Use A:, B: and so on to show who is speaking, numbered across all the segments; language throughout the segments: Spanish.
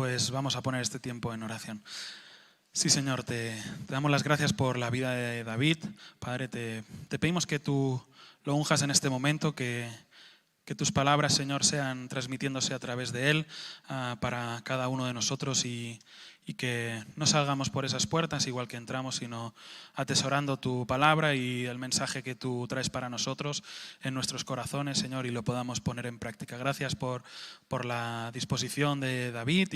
A: Pues vamos a poner este tiempo en oración. Sí, Señor, te damos las gracias por la vida de David. Padre, te pedimos que tú lo unjas en este momento, que tus palabras, Señor, sean transmitiéndose a través de él para cada uno de nosotros y que no salgamos por esas puertas igual que entramos, sino atesorando tu palabra y el mensaje que tú traes para nosotros en nuestros corazones, Señor, y lo podamos poner en práctica. Gracias por la disposición de David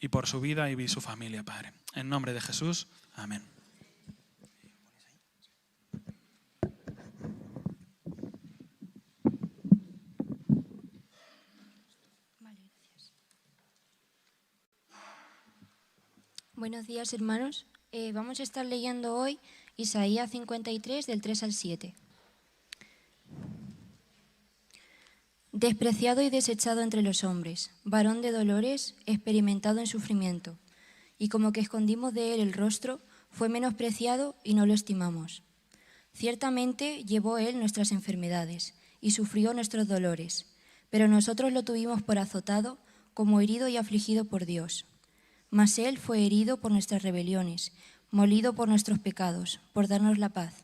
A: y por su vida y su familia, Padre. En nombre de Jesús, amén.
B: Buenos días, hermanos. Vamos a estar leyendo hoy Isaías 53, del 3 al 7. Despreciado y desechado entre los hombres, varón de dolores, experimentado en sufrimiento, y como que escondimos de él el rostro, fue menospreciado y no lo estimamos. Ciertamente llevó él nuestras enfermedades y sufrió nuestros dolores, pero nosotros lo tuvimos por azotado, como herido y afligido por Dios. Mas él fue herido por nuestras rebeliones, molido por nuestros pecados, por darnos la paz.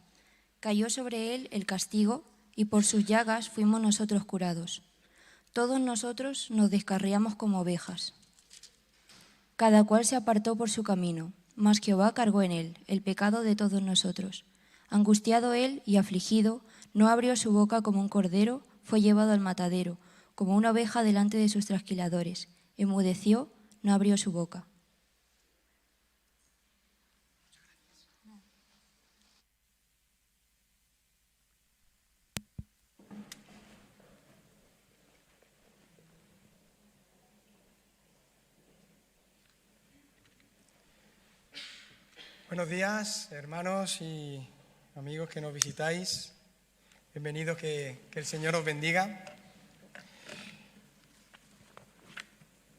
B: Cayó sobre él el castigo, y por sus llagas fuimos nosotros curados. Todos nosotros nos descarriamos como ovejas. Cada cual se apartó por su camino, mas Jehová cargó en él el pecado de todos nosotros. Angustiado él y afligido, no abrió su boca. Como un cordero, fue llevado al matadero, como una oveja delante de sus trasquiladores. Enmudeció, no abrió su boca.
C: Buenos días, hermanos y amigos que nos visitáis. Bienvenidos, que el Señor os bendiga.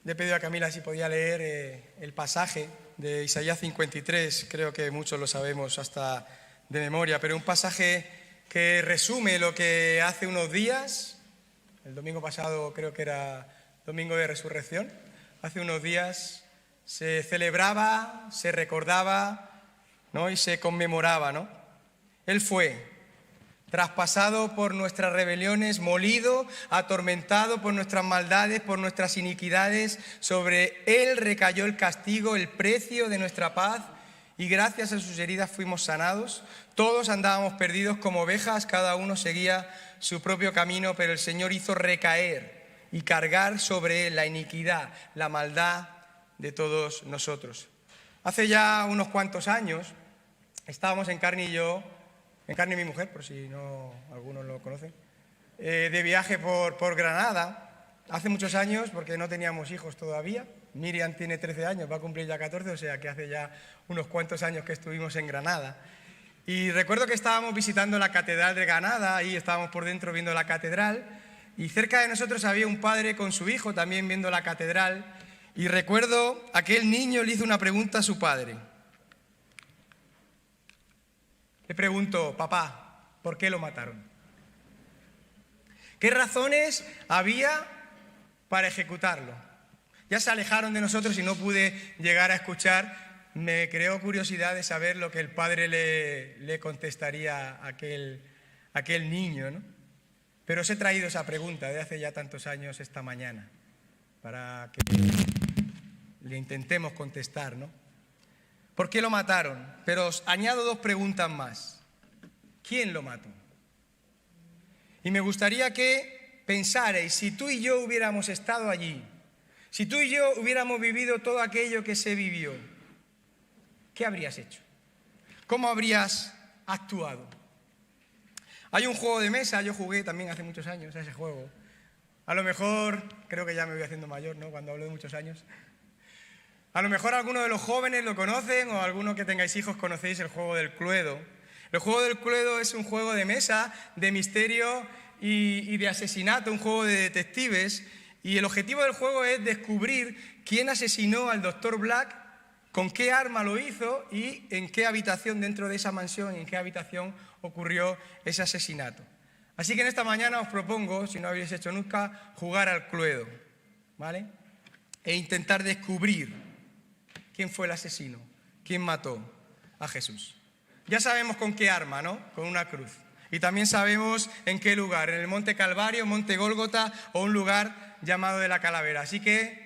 C: Le he pedido a Camila si podía leer el pasaje de Isaías 53, creo que muchos lo sabemos hasta de memoria, pero un pasaje que resume lo que hace unos días, el domingo pasado creo que era domingo de resurrección, hace unos días se celebraba, se recordaba, ¿no? Y se conmemoraba, ¿no? Él fue traspasado por nuestras rebeliones, molido, atormentado por nuestras maldades, por nuestras iniquidades. Sobre él recayó el castigo, el precio de nuestra paz, y gracias a sus heridas fuimos sanados. Todos andábamos perdidos como ovejas, cada uno seguía su propio camino, pero el Señor hizo recaer y cargar sobre él la iniquidad, la maldad de todos nosotros. Hace ya unos cuantos años estábamos en Carni y yo, en Carni y mi mujer, por si no algunos lo conocen, de viaje por Granada. Hace muchos años, porque no teníamos hijos todavía. Miriam tiene 13 años, va a cumplir ya 14, o sea que hace ya unos cuantos años que estuvimos en Granada. Y recuerdo que estábamos visitando la Catedral de Granada, y estábamos por dentro viendo la catedral, y cerca de nosotros había un padre con su hijo también viendo la catedral. Y recuerdo, aquel niño le hizo una pregunta a su padre. Le preguntó: papá, ¿por qué lo mataron? ¿Qué razones había para ejecutarlo? Ya se alejaron de nosotros y no pude llegar a escuchar. Me creó curiosidad de saber lo que el padre le contestaría a aquel niño, ¿no? Pero os he traído esa pregunta de hace ya tantos años esta mañana, para que le intentemos contestar, ¿no? ¿Por qué lo mataron? Pero os añado dos preguntas más. ¿Quién lo mató? Y me gustaría que pensarais, si tú y yo hubiéramos estado allí, si tú y yo hubiéramos vivido todo aquello que se vivió, ¿qué habrías hecho? ¿Cómo habrías actuado? Hay un juego de mesa, yo jugué también hace muchos años a ese juego. A lo mejor, creo que ya me voy haciendo mayor, ¿no?, cuando hablo de muchos años. A lo mejor algunos de los jóvenes lo conocen, o algunos que tengáis hijos conocéis el juego del Cluedo. El juego del Cluedo es un juego de mesa, de misterio y de asesinato, un juego de detectives, y el objetivo del juego es descubrir quién asesinó al Dr. Black, con qué arma lo hizo y en qué habitación dentro de esa mansión, en qué habitación ocurrió ese asesinato. Así que en esta mañana os propongo, si no habéis hecho nunca, jugar al Cluedo, ¿vale? e intentar descubrir quién fue el asesino, quién mató a Jesús. Ya sabemos con qué arma, ¿no? Con una cruz. Y también sabemos en qué lugar, en el Monte Calvario, Monte Gólgota o un lugar llamado de la Calavera. Así que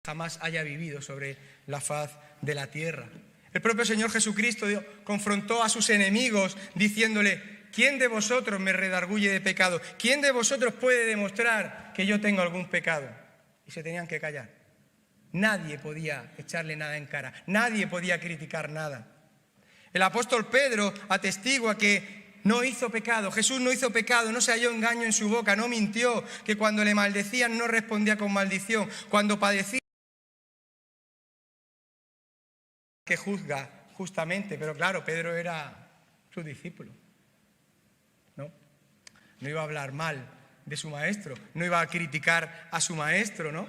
C: jamás haya vivido sobre la faz de la tierra. El propio Señor Jesucristo confrontó a sus enemigos diciéndole: ¿quién de vosotros me redarguye de pecado? ¿Quién de vosotros puede demostrar que yo tengo algún pecado? Y se tenían que callar. Nadie podía echarle nada en cara, nadie podía criticar nada. El apóstol Pedro atestigua que no hizo pecado, Jesús no hizo pecado, no se halló engaño en su boca, no mintió, que cuando le maldecían no respondía con maldición, cuando padecía que juzga justamente. Pero claro, Pedro era su discípulo, ¿no? No iba a hablar mal de su maestro, no iba a criticar a su maestro, ¿no?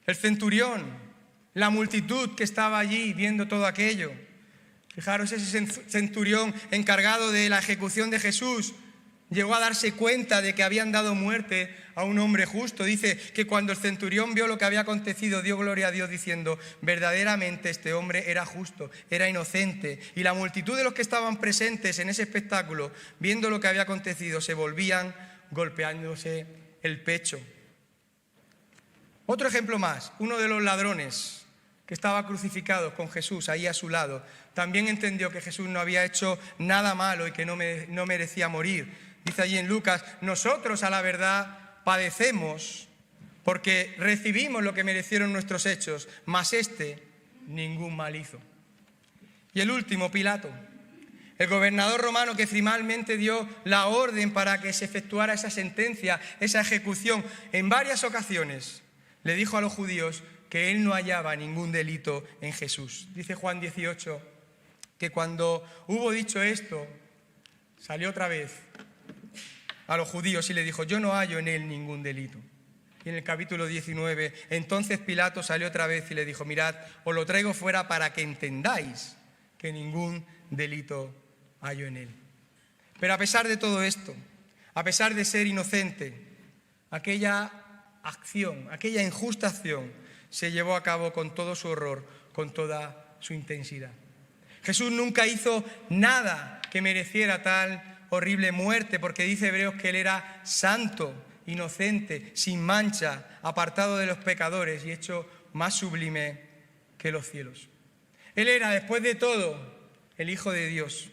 C: El centurión, la multitud que estaba allí viendo todo aquello. Fijaros, ese centurión encargado de la ejecución de Jesús llegó a darse cuenta de que habían dado muerte a un hombre justo. Dice que cuando el centurión vio lo que había acontecido, dio gloria a Dios diciendo: verdaderamente este hombre era justo, era inocente. Y la multitud de los que estaban presentes en ese espectáculo, viendo lo que había acontecido, se volvían golpeándose el pecho. Otro ejemplo más, uno de los ladrones que estaba crucificado con Jesús ahí a su lado, también entendió que Jesús no había hecho nada malo y que no merecía morir. Dice allí en Lucas: nosotros a la verdad padecemos porque recibimos lo que merecieron nuestros hechos, mas este ningún mal hizo. Y el último, Pilato, el gobernador romano que finalmente dio la orden para que se efectuara esa sentencia, esa ejecución, en varias ocasiones le dijo a los judíos que él no hallaba ningún delito en Jesús. Dice Juan 18 que cuando hubo dicho esto, salió otra vez a los judíos y le dijo: yo no hallo en él ningún delito. Y en el capítulo 19, entonces Pilato salió otra vez y le dijo: mirad, os lo traigo fuera para que entendáis que ningún delito hallo en él. Pero a pesar de todo esto, a pesar de ser inocente, aquella acción, aquella injusta acción se llevó a cabo con todo su horror, con toda su intensidad. Jesús nunca hizo nada que mereciera tal horrible muerte, porque dice Hebreos que él era santo, inocente, sin mancha, apartado de los pecadores y hecho más sublime que los cielos. Él era, después de todo, el Hijo de Dios.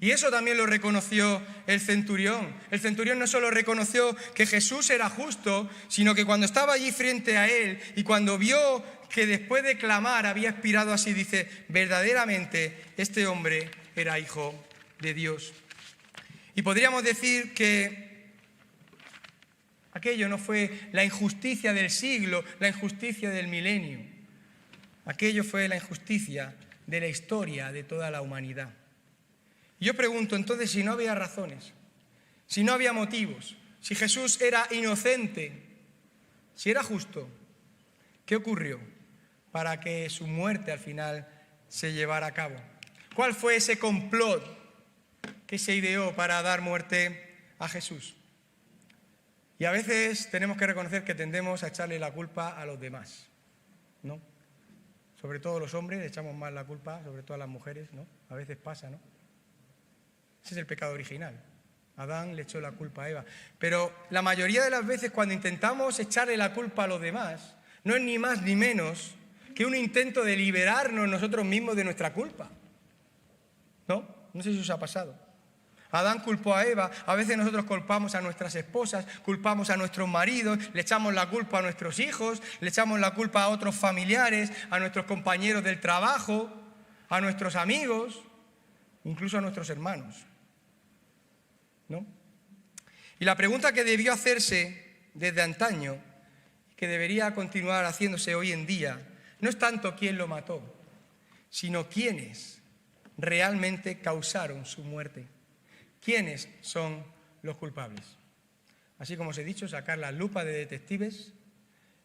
C: Y eso también lo reconoció el centurión. El centurión no solo reconoció que Jesús era justo, sino que cuando estaba allí frente a él y cuando vio que después de clamar había expirado así, dice: verdaderamente este hombre era Hijo de Dios. Y podríamos decir que aquello no fue la injusticia del siglo, la injusticia del milenio. Aquello fue la injusticia de la historia de toda la humanidad. Yo pregunto entonces, si no había razones, si no había motivos, si Jesús era inocente, si era justo, ¿qué ocurrió para que su muerte al final se llevara a cabo? ¿Cuál fue ese complot que se ideó para dar muerte a Jesús? Y a veces tenemos que reconocer que tendemos a echarle la culpa a los demás, ¿no? sobre todo los hombres, le echamos más la culpa, sobre todo a las mujeres, ¿no? A veces pasa, ¿no? Ese es el pecado original. Adán le echó la culpa a Eva. Pero la mayoría de las veces cuando intentamos echarle la culpa a los demás, no es ni más ni menos que un intento de liberarnos nosotros mismos de nuestra culpa. ¿No? No sé si os ha pasado. Adán culpó a Eva, a veces nosotros culpamos a nuestras esposas, culpamos a nuestros maridos, le echamos la culpa a nuestros hijos, le echamos la culpa a otros familiares, a nuestros compañeros del trabajo, a nuestros amigos, incluso a nuestros hermanos. ¿No? Y la pregunta que debió hacerse desde antaño, que debería continuar haciéndose hoy en día, no es tanto quién lo mató, sino quiénes realmente causaron su muerte. ¿Quiénes son los culpables? Así como os he dicho, sacar la lupa de detectives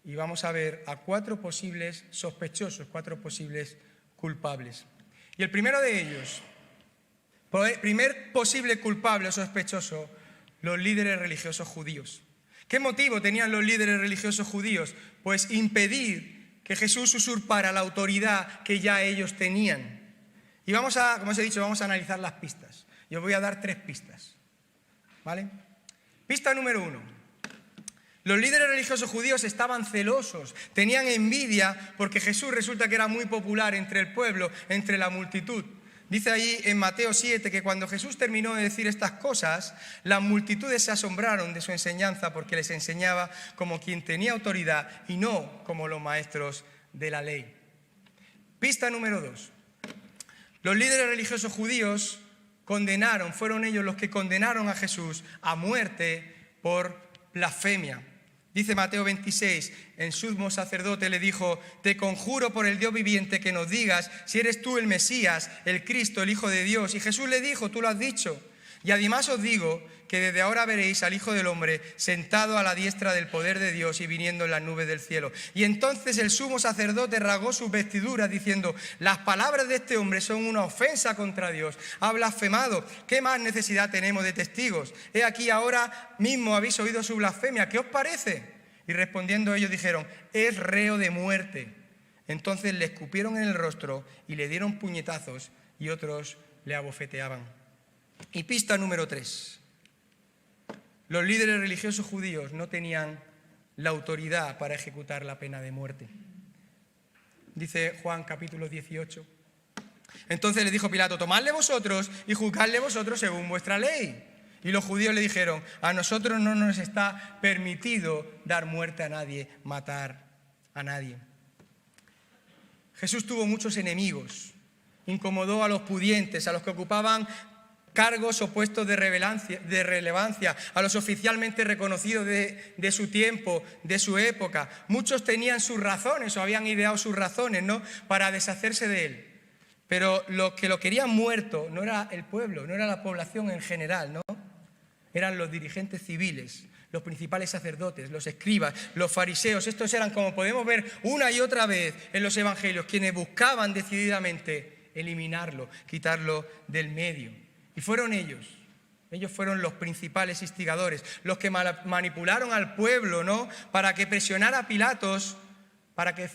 C: y vamos a ver a 4 posibles sospechosos, 4 posibles culpables. Y el primero de ellos, primer posible culpable o sospechoso, los líderes religiosos judíos. ¿Qué motivo tenían los líderes religiosos judíos? Pues impedir que Jesús usurpara la autoridad que ya ellos tenían. Y vamos a, como os he dicho, vamos a analizar las pistas. Yo os voy a dar 3 pistas, ¿vale? Pista número 1. Los líderes religiosos judíos estaban celosos, tenían envidia porque Jesús resulta que era muy popular entre el pueblo, entre la multitud. Dice ahí en Mateo 7 que cuando Jesús terminó de decir estas cosas, las multitudes se asombraron de su enseñanza porque les enseñaba como quien tenía autoridad y no como los maestros de la ley. Pista número 2. Los líderes religiosos judíos fueron ellos los que condenaron a Jesús a muerte por blasfemia. Dice Mateo 26, el sumo sacerdote le dijo: te conjuro por el Dios viviente que nos digas si eres tú el Mesías, el Cristo, el Hijo de Dios. Y Jesús le dijo: tú lo has dicho. Y además os digo que desde ahora veréis al Hijo del Hombre sentado a la diestra del poder de Dios y viniendo en las nubes del cielo. Y entonces el sumo sacerdote rasgó sus vestiduras diciendo: las palabras de este hombre son una ofensa contra Dios. Ha blasfemado. ¿Qué más necesidad tenemos de testigos? He aquí ahora mismo habéis oído su blasfemia. ¿Qué os parece? Y respondiendo ellos dijeron: es reo de muerte. Entonces le escupieron en el rostro y le dieron puñetazos y otros le abofeteaban. Y pista número 3. Los líderes religiosos judíos no tenían la autoridad para ejecutar la pena de muerte. Dice Juan capítulo 18. Entonces le dijo Pilato: tomadle vosotros y juzgadle vosotros según vuestra ley. Y los judíos le dijeron: a nosotros no nos está permitido dar muerte a nadie, matar a nadie. Jesús tuvo muchos enemigos. Incomodó a los pudientes, a los que ocupaban cargos o puestos de relevancia, a los oficialmente reconocidos de su tiempo, de su época. Muchos tenían sus razones o habían ideado sus razones, ¿no?, para deshacerse de él. Pero los que lo querían muerto no era el pueblo, no era la población en general, ¿no? Eran los dirigentes civiles, los principales sacerdotes, los escribas, los fariseos. Estos eran, como podemos ver una y otra vez en los evangelios, quienes buscaban decididamente eliminarlo, quitarlo del medio. Y fueron ellos fueron los principales instigadores, los que manipularon al pueblo, ¿no?, para que presionara a Pilatos, para que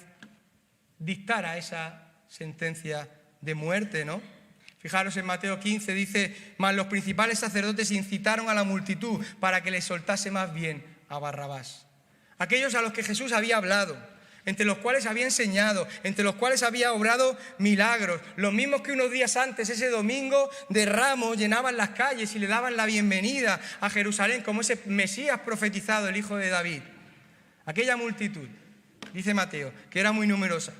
C: dictara esa sentencia de muerte, ¿no? Fijaros en Mateo 15, dice: mas los principales sacerdotes incitaron a la multitud para que les soltase más bien a Barrabás. Aquellos a los que Jesús había hablado, entre los cuales había enseñado, entre los cuales había obrado milagros, los mismos que unos días antes, ese domingo de Ramos, llenaban las calles y le daban la bienvenida a Jerusalén como ese Mesías profetizado, el Hijo de David. Aquella multitud, dice Mateo, que era muy numerosa,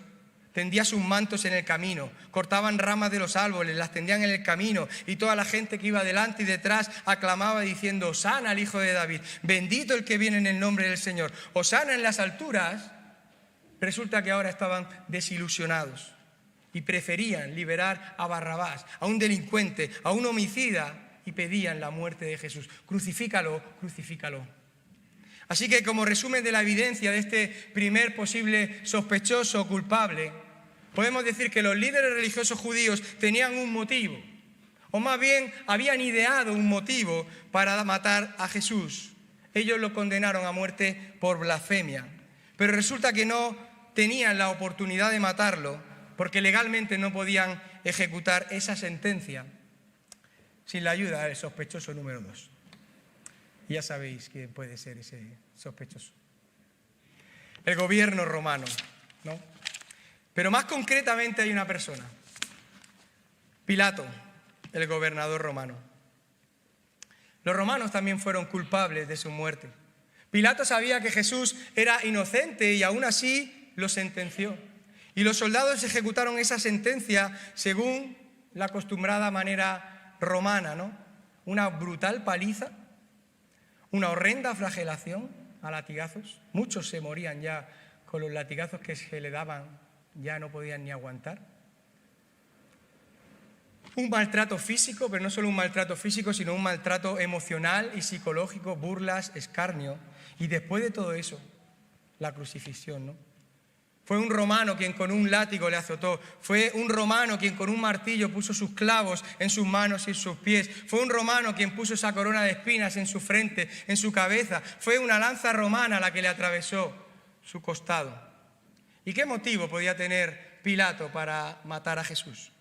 C: tendía sus mantos en el camino, cortaban ramas de los árboles, las tendían en el camino, y toda la gente que iba delante y detrás aclamaba diciendo: hosana al Hijo de David, bendito el que viene en el nombre del Señor, hosana en las alturas. Resulta que ahora estaban desilusionados y preferían liberar a Barrabás, a un delincuente, a un homicida, y pedían la muerte de Jesús. Crucifícalo, crucifícalo. Así que, como resumen de la evidencia de este primer posible sospechoso o culpable, podemos decir que los líderes religiosos judíos tenían un motivo, o más bien habían ideado un motivo para matar a Jesús. Ellos lo condenaron a muerte por blasfemia. Pero resulta que no tenían la oportunidad de matarlo porque legalmente no podían ejecutar esa sentencia sin la ayuda del sospechoso número 2. Y ya sabéis quién puede ser ese sospechoso. El gobierno romano, ¿no? Pero más concretamente hay una persona, Pilato, el gobernador romano. Los romanos también fueron culpables de su muerte. Pilato sabía que Jesús era inocente y aún así lo sentenció. Y los soldados ejecutaron esa sentencia según la acostumbrada manera romana, ¿no? Una brutal paliza, una horrenda flagelación a latigazos. Muchos se morían ya con los latigazos que se le daban, ya no podían ni aguantar. Un maltrato físico, pero no solo un maltrato físico, sino un maltrato emocional y psicológico, burlas, escarnio. Y después de todo eso, la crucifixión, ¿no? Fue un romano quien con un látigo le azotó. Fue un romano quien con un martillo puso sus clavos en sus manos y en sus pies. Fue un romano quien puso esa corona de espinas en su frente, en su cabeza. Fue una lanza romana la que le atravesó su costado. ¿Y qué motivo podía tener Pilato para matar a Jesús?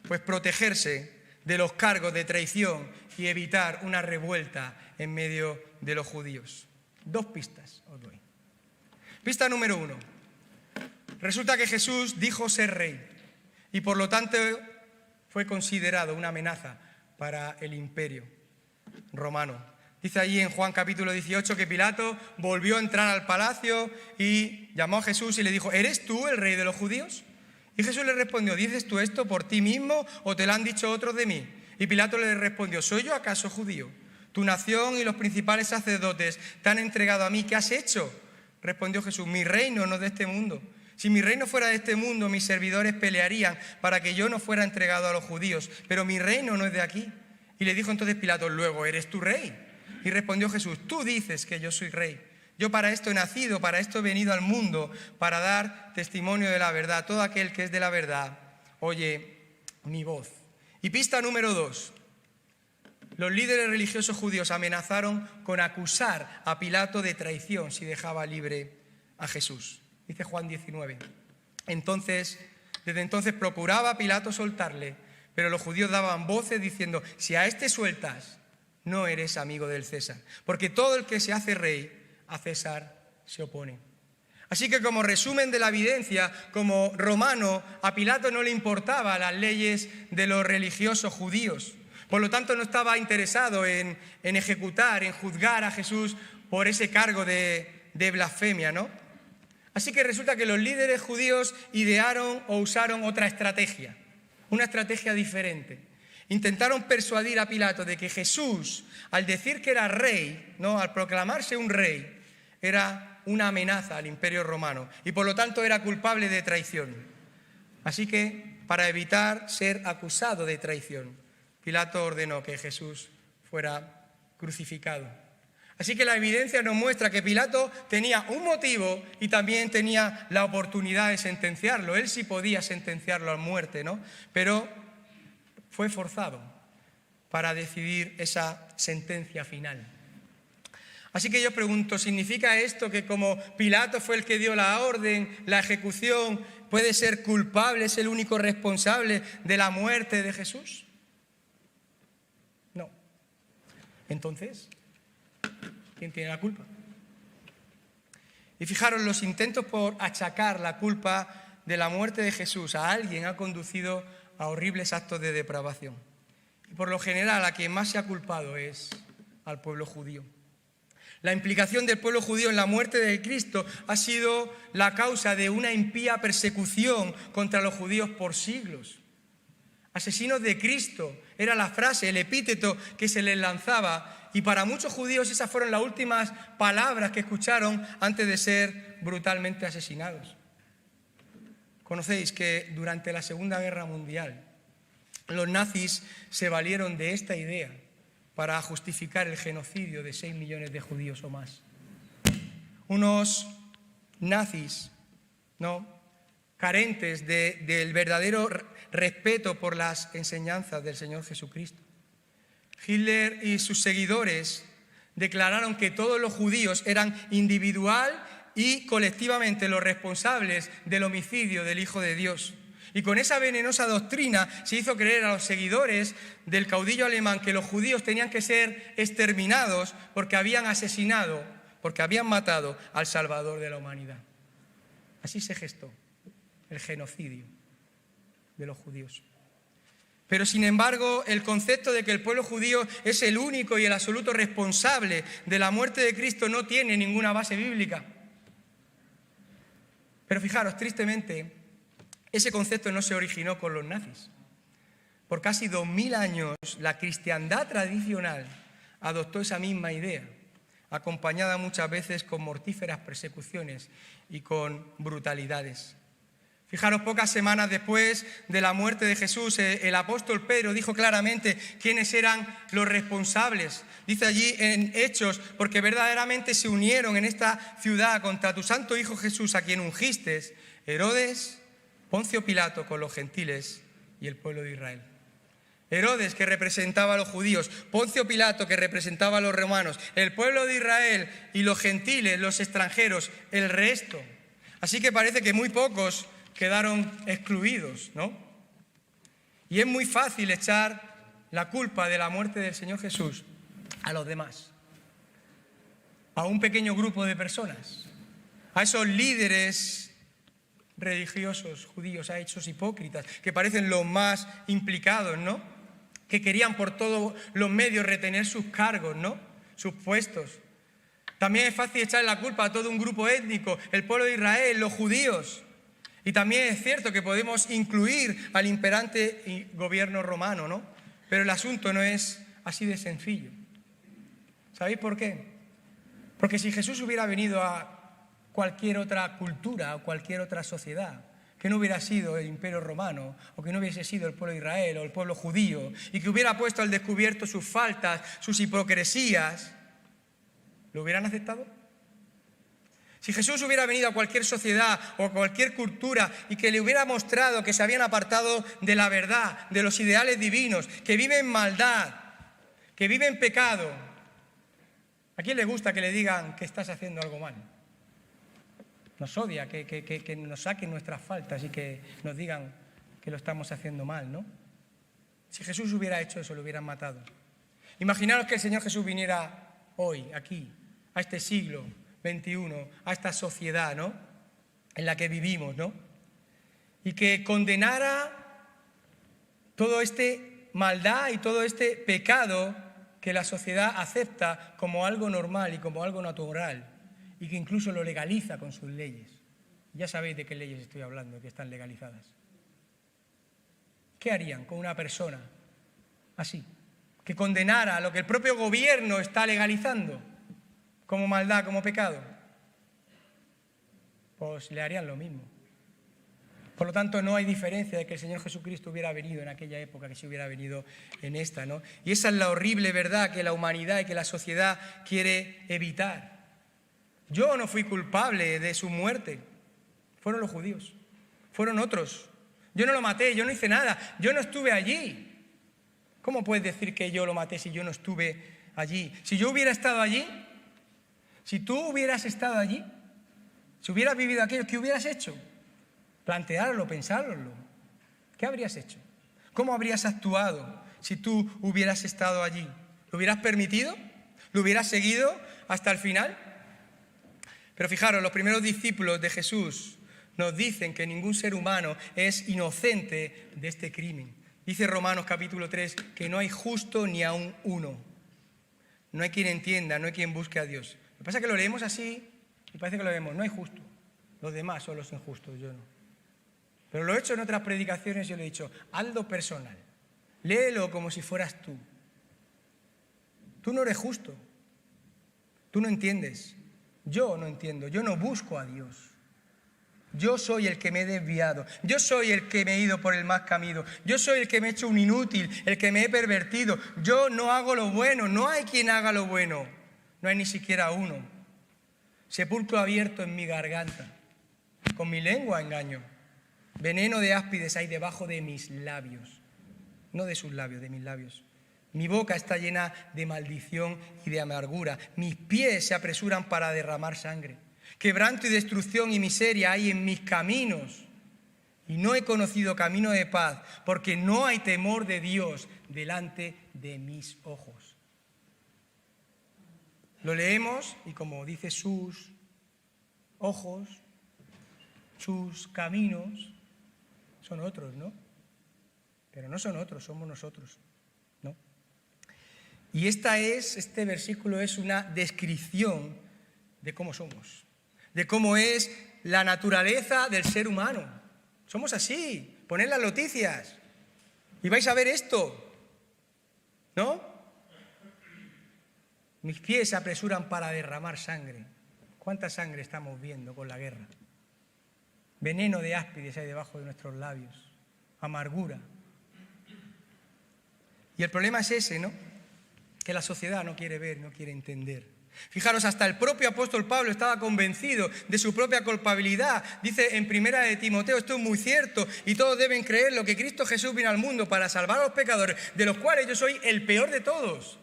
C: Pues protegerse de los cargos de traición y evitar una revuelta en medio de los judíos. 2 pistas os doy. Pista número 1. Resulta que Jesús dijo ser rey y por lo tanto fue considerado una amenaza para el imperio romano. Dice allí en Juan capítulo 18 que Pilato volvió a entrar al palacio y llamó a Jesús y le dijo: ¿eres tú el rey de los judíos? Y Jesús le respondió: ¿dices tú esto por ti mismo o te lo han dicho otros de mí? Y Pilato le respondió: ¿soy yo acaso judío? Tu nación y los principales sacerdotes te han entregado a mí. ¿Qué has hecho? Respondió Jesús: mi reino no es de este mundo. Si mi reino fuera de este mundo, mis servidores pelearían para que yo no fuera entregado a los judíos, pero mi reino no es de aquí. Y le dijo entonces Pilato: luego, ¿eres tú rey? Y respondió Jesús: tú dices que yo soy rey. Yo para esto he nacido, para esto he venido al mundo, para dar testimonio de la verdad. Todo aquel que es de la verdad oye mi voz. Y pista número 2. Los líderes religiosos judíos amenazaron con acusar a Pilato de traición si dejaba libre a Jesús. Dice Juan 19. Desde entonces procuraba Pilato soltarle, pero los judíos daban voces diciendo: si a este sueltas, no eres amigo del César, porque todo el que se hace rey, a César se opone. Así que como resumen de la evidencia, como romano, a Pilato no le importaban las leyes de los religiosos judíos. Por lo tanto, no estaba interesado en ejecutar, en juzgar a Jesús por ese cargo de blasfemia, ¿no? Así que resulta que los líderes judíos idearon o usaron otra estrategia, una estrategia diferente. Intentaron persuadir a Pilato de que Jesús, al decir que era rey, ¿no?, al proclamarse un rey, era una amenaza al imperio romano y por lo tanto era culpable de traición. Así que, para evitar ser acusado de traición, Pilato ordenó que Jesús fuera crucificado. Así que la evidencia nos muestra que Pilato tenía un motivo y también tenía la oportunidad de sentenciarlo. Él sí podía sentenciarlo a muerte, ¿no? Pero fue forzado para decidir esa sentencia final. Así que yo pregunto, ¿significa esto que como Pilato fue el que dio la orden, la ejecución, puede ser culpable, es el único responsable de la muerte de Jesús? No. Entonces, ¿quién tiene la culpa? Y fijaros, los intentos por achacar la culpa de la muerte de Jesús a alguien ha conducido a horribles actos de depravación. Y por lo general, a quien más se ha culpado es al pueblo judío. La implicación del pueblo judío en la muerte de Cristo ha sido la causa de una impía persecución contra los judíos por siglos. Asesinos de Cristo era la frase, el epíteto que se les lanzaba, y para muchos judíos esas fueron las últimas palabras que escucharon antes de ser brutalmente asesinados. Conocéis que durante la Segunda Guerra Mundial los nazis se valieron de esta idea para justificar el genocidio de 6 millones de judíos o más. Unos nazis, ¿no?, carentes del verdadero respeto por las enseñanzas del Señor Jesucristo. Hitler y sus seguidores declararon que todos los judíos eran individual y colectivamente los responsables del homicidio del Hijo de Dios. Y con esa venenosa doctrina se hizo creer a los seguidores del caudillo alemán que los judíos tenían que ser exterminados porque habían asesinado, porque habían matado al Salvador de la humanidad. Así se gestó el genocidio de los judíos. Pero sin embargo, el concepto de que el pueblo judío es el único y el absoluto responsable de la muerte de Cristo no tiene ninguna base bíblica. Pero fijaros, tristemente, ese concepto no se originó con los nazis. Por casi 2000 años, la cristiandad tradicional adoptó esa misma idea, acompañada muchas veces con mortíferas persecuciones y con brutalidades. Fijaros, pocas semanas después de la muerte de Jesús, el apóstol Pedro dijo claramente quiénes eran los responsables. Dice allí en Hechos, porque verdaderamente se unieron en esta ciudad contra tu santo Hijo Jesús, a quien ungiste, Herodes, Poncio Pilato con los gentiles y el pueblo de Israel. Herodes, que representaba a los judíos, Poncio Pilato, que representaba a los romanos, el pueblo de Israel y los gentiles, los extranjeros, el resto. Así que parece que muy pocos quedaron excluidos, ¿no? Y es muy fácil echar la culpa de la muerte del Señor Jesús a los demás, a un pequeño grupo de personas, a esos líderes religiosos judíos, a esos hipócritas que parecen los más implicados, ¿no? Que querían por todos los medios retener sus cargos, ¿no? Sus puestos. También es fácil echar la culpa a todo un grupo étnico, el pueblo de Israel, los judíos. Y también es cierto que podemos incluir al imperante gobierno romano, ¿no? Pero el asunto no es así de sencillo. ¿Sabéis por qué? Porque si Jesús hubiera venido a cualquier otra cultura o cualquier otra sociedad, que no hubiera sido el imperio romano, o que no hubiese sido el pueblo de Israel o el pueblo judío, y que hubiera puesto al descubierto sus faltas, sus hipocresías, ¿lo hubieran aceptado? Si Jesús hubiera venido a cualquier sociedad o a cualquier cultura y que le hubiera mostrado que se habían apartado de la verdad, de los ideales divinos, que viven en maldad, que viven en pecado, ¿a quién le gusta que le digan que estás haciendo algo mal? Nos odia que nos saquen nuestras faltas y que nos digan que lo estamos haciendo mal, ¿no? Si Jesús hubiera hecho eso, lo hubieran matado. Imaginaros que el Señor Jesús viniera hoy, aquí, a este siglo XXI, a esta sociedad, ¿no?, en la que vivimos, ¿no?, y que condenara todo este maldad y todo este pecado que la sociedad acepta como algo normal y como algo natural, y que incluso lo legaliza con sus leyes. Ya sabéis de qué leyes estoy hablando, que están legalizadas. ¿Qué harían con una persona así, que condenara lo que el propio gobierno está legalizando como maldad, como pecado? Pues le harían lo mismo. Por lo tanto, no hay diferencia de que el Señor Jesucristo hubiera venido en aquella época que si hubiera venido en esta, ¿no? Y esa es la horrible verdad que la humanidad y que la sociedad quiere evitar. Yo no fui culpable de su muerte, fueron los judíos, fueron otros. Yo no lo maté, yo no hice nada, yo no estuve allí. ¿Cómo puedes decir que yo lo maté si yo no estuve allí? Si yo hubiera estado allí, si tú hubieras estado allí, si hubieras vivido aquello, ¿qué hubieras hecho? Plantearlo, pensarlo. ¿Qué habrías hecho? ¿Cómo habrías actuado si tú hubieras estado allí? ¿Lo hubieras permitido? ¿Lo hubieras seguido hasta el final? Pero fijaros, los primeros discípulos de Jesús nos dicen que ningún ser humano es inocente de este crimen. Dice Romanos capítulo 3 que no hay justo ni aun uno. No hay quien entienda, no hay quien busque a Dios. Lo que pasa es que lo leemos así y parece que lo vemos. No hay justo. Los demás son los injustos, yo no. Pero lo he hecho en otras predicaciones y yo le he dicho, hazlo personal. Léelo como si fueras tú. Tú no eres justo. Tú no entiendes. Yo no entiendo, yo no busco a Dios. Yo soy el que me he desviado, yo soy el que me he ido por el mal camino, yo soy el que me he hecho un inútil, el que me he pervertido. Yo no hago lo bueno, no hay quien haga lo bueno, no hay ni siquiera uno. Sepulcro abierto en mi garganta, con mi lengua engaño. Veneno de áspides hay debajo de mis labios, no de sus labios, de mis labios. Mi boca está llena de maldición y de amargura. Mis pies se apresuran para derramar sangre. Quebranto y destrucción y miseria hay en mis caminos, y no he conocido camino de paz, porque no hay temor de Dios delante de mis ojos. Lo leemos y como dice, sus ojos, sus caminos son otros, ¿no? Pero no son otros, somos nosotros, ¿no? Y este versículo es una descripción de cómo somos, de cómo es la naturaleza del ser humano. Somos así. Poned las noticias y vais a ver esto, ¿no? Mis pies se apresuran para derramar sangre. ¿Cuánta sangre estamos viendo con la guerra? Veneno de áspides hay debajo de nuestros labios. Amargura. Y el problema es ese, ¿no? Que la sociedad no quiere ver, no quiere entender. Fijaros, hasta el propio apóstol Pablo estaba convencido de su propia culpabilidad. Dice en 1 de Timoteo, esto es muy cierto, y todos deben creerlo, que Cristo Jesús vino al mundo para salvar a los pecadores, de los cuales yo soy el peor de todos.